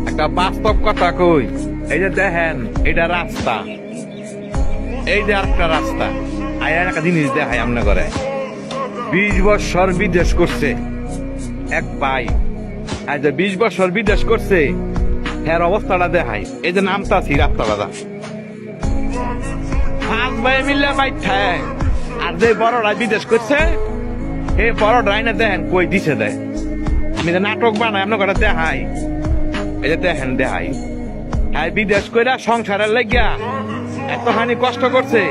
একটা বাস্তব কথা কই, এই যে দেখেন এটা রাস্তা, এই যে একটা রাস্তা, আয়ার একটা জিনিস দেখাই আমনে করে 20 বছর বিদেশ করছে এক ভাই, আজ 20 বছর বিদেশ করছে, এর অবস্থাটা দেখাই। এই যে নামটা আছি রাস্তাটা 5 ভাই মিললে ভাই ঠায়, আর যে বড়রা বিদেশ করছে এই বড়রাই না দেখেন কই দিছে দেয়, আমি নাটক বানাই আপনার করে দেখাই। এই যে দেখেন দেখাই, হ্যাঁ বিদেশ কইরা সংসারের লাগিয়া এতখানি কষ্ট করছে,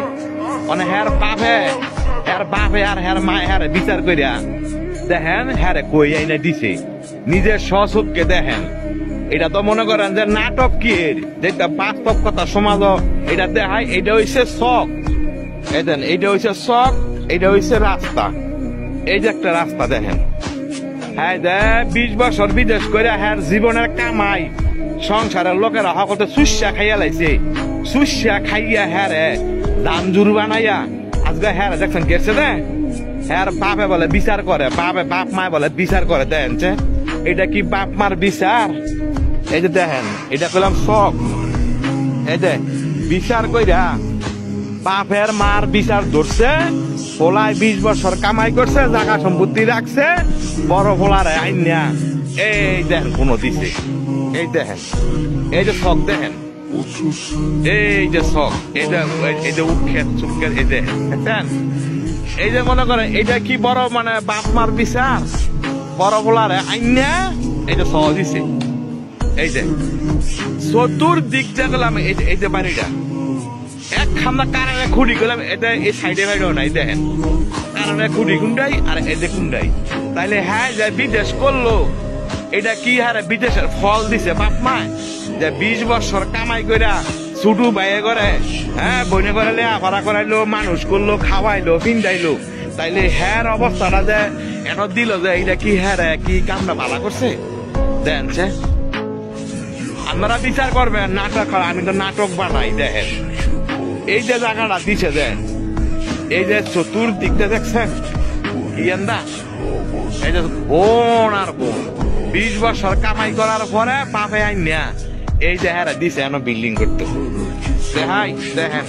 মানে হ্যার বাপে আর হ্যার মা হ্যার বিচার করিয়া দেখেন হ্যারে কই আইনা দিছে নিজের সচক্ষে দেখেন। এটা তো মনে করেন যে নাটক কি যেটা বাস্তব কথা সমাজ এটা দেখায়। এটা হইছে শখ, এইটা হইছে শখ, এটা হইছে রাস্তা। এই যে একটা রাস্তা দেখেন, হ্যাঁ 20 বছর বিদেশ করে হ্যার জীবনের কামাই সংসারের লোকেরা হকতে সুস্যা খাইয়া লাইছে, সুস্যা খাইয়া হ্যারে দাম জুর বানাইয়া আজকে হ্যাঁ দেখছেন গেছে দে হ্যার বাপে বলে বিচার করে, বাপ মায় বলে বিচার করে। দেখেন এটা কি বাপ মার বিচার? এই যে দেখেন এটা করলাম শখ, এই যে বিচার কইরা বাপের মার বিচার ধরছে, পোলায় 20 বছর কামাই করছে, জায়গা সম্পত্তি রাখছে, বড় পোলারে আইনা এই দেখেন কোনো দিছে। এই দেখেন এই যে শখ দেখেন, এই যে শখ, এই যে উৎখেত চুপখেত, এই দেখেন এই যে মনে করেন এটা কি বড় মানে বাপ মার বিচার, বড় পোলারে আইনা এই যে শখ দিছে। এই যে চতুর্দিকটা গেলাম, এই যে বাড়িটা এক খামনা কারণে খুঁড়ি গেলাম, এটা এই সাইডে বাইরেও নাই দেখেন কারণে খুঁড়ি কুন্ডাই আর এদের কুন্ডাই। তাইলে হ্যাঁ যে বিদেশ করলো এটা কি হারে বিদেশের ফল দিছে বাপ মা, যে 20 বছর কামাই কইরা ছুটু বাইয়ে করে হ্যাঁ বইনে করে লেখাপড়া করাইলো, মানুষ করলো, খাওয়াইলো, পিন্ডাইলো। তাইলে হ্যার অবস্থাটা যে এত দিল যে এটা কি হ্যাঁ কি কামটা ভালো করছে দেন। আপনারা বিচার করবেন নাটক, আমি তো নাটক বানাই। দেখেন এই যে জায়গাটা দিছে দেন, এই যে চতুর্দিকটা দেখছেন ইয়ান্দা, এই যে বোন আর বোন 20 বছর কামাই করার পরে বাপে আইন না এই যে হ্যাঁ দিছে এন বিল্ডিং করতে দেখাই। দেখেন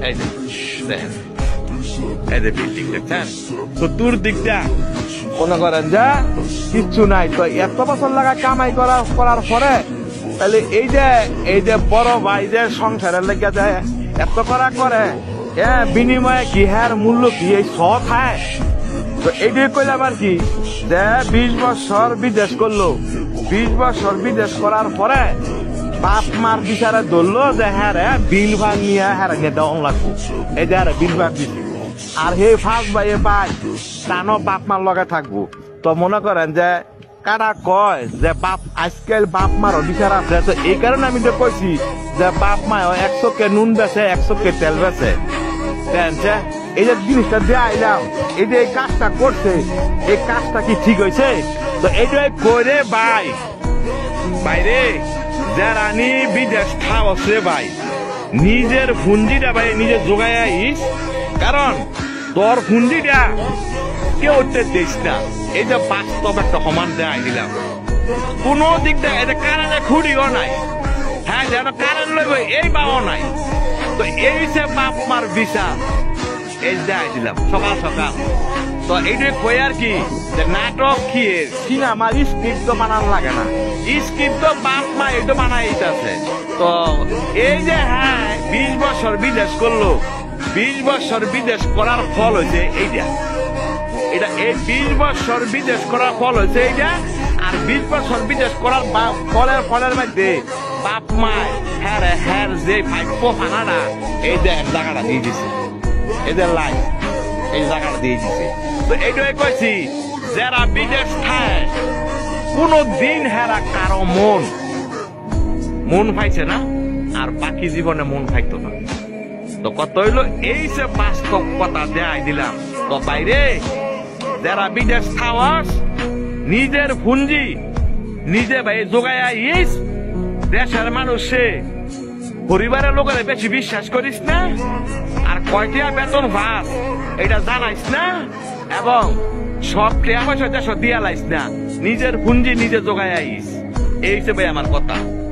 এই যে দেখেন এই যে বিল্ডিং দেখছেন চতুর্দিকটা মনে করেন যা কিচ্ছু নাই। তো এত বছর লাগা কামাই করার পরে তাহলে এই যে বড় ভাই যে সংসারের লেগে যায় এত করা করে, বিনিময়ে কি হ্যার মূল্য কি এই শখ খায়। তো এইটাই কইলাম আর কি যে 20 বছর বিদেশ করলো, 20 বছর বিদেশ করার পরে বাপ মার বিচারে ধরলো যে হ্যাঁ বিল ভাগ নিয়ে হ্যাঁ দেওয়া লাগবো, এই যে বিল ভাগ দিচ্ছে। আর হে ফার্স্ট ভাই ভাই টানো বাপ মার লগে থাকবো। তো মনে করেন যে কারা কয় যে বাপ আজকাল বাপ মারও বিচার আছে, তো এই কারণে আমি তো কইছি যে বাপ মা 100 কে নুন বেছে 100 কে তেল বেছে। এই যে জিনিসটা দিয়ে আইলাম, এই যে এই কাজটা করছে, এই কাজটা কি ঠিক হয়েছে? তো এইটাই করে ভাই বাইরে যারা নি বিদেশ খাওয়াছে ভাই নিজের ফুঞ্জিটা ভাই নিজে যোগায় আইস, কারণ তোর ফুঞ্জিটা কেউ দিস না। এই যে বাস্তব একটা সমান দেয় দিলাম, কোন দিক দিয়ে এটা কারণে খুঁড়িও নাই, হ্যাঁ যেন কারণ লইব এই বাও নাই। তো এই যে বাপ মার বিচার এই দেয় দিলাম সকাল সকাল। তো এইটা কই আর কি যে নাটক কি সিনেমার স্ক্রিপ্ট তো বানানো লাগে না, স্ক্রিপ্ট তো বাপ মা এটা বানাইতেছে। তো এই যে হ্যাঁ 20 বছর বিদেশ করলো, 20 বছর বিদেশ করার ফল হয়েছে এইটা, এটা এই 20 বছর বিদেশ করার ফল হয়েছে এইটা। আর 20 বছর বিদেশ করার ফলের মধ্যে বাপ মা হ্যাঁ যে ভাগ্য ফানাটা এই যে জায়গাটা দিয়ে দিছে, এদের লাইফ এই জায়গাটা দিয়ে দিছে। তো এইটাই কইছি যারা বিদেশ খায় কোনো দিন হেরা কারো মন পাইছে না, আর বাকি জীবনে মন পাইতো না। তো কত হইলো এই যে বাস্তব কথা দেয় দিলাম। তো বাইরে যারা বিদেশ খাওয়াস নিজের পুঞ্জি নিজে ভাই যোগাইয়া ইস, দেশের মানুষে পরিবারের লোকের বেশি বিশ্বাস করিস না, আর কয়টিয়া বেতন ভাস এটা জানাইস না, এবং সব টাকা পয়সা দেশ দিয়া লাইস না, নিজের পুঞ্জি নিজে যোগাইয়া ইস। এই হিসেবে আমার কথা।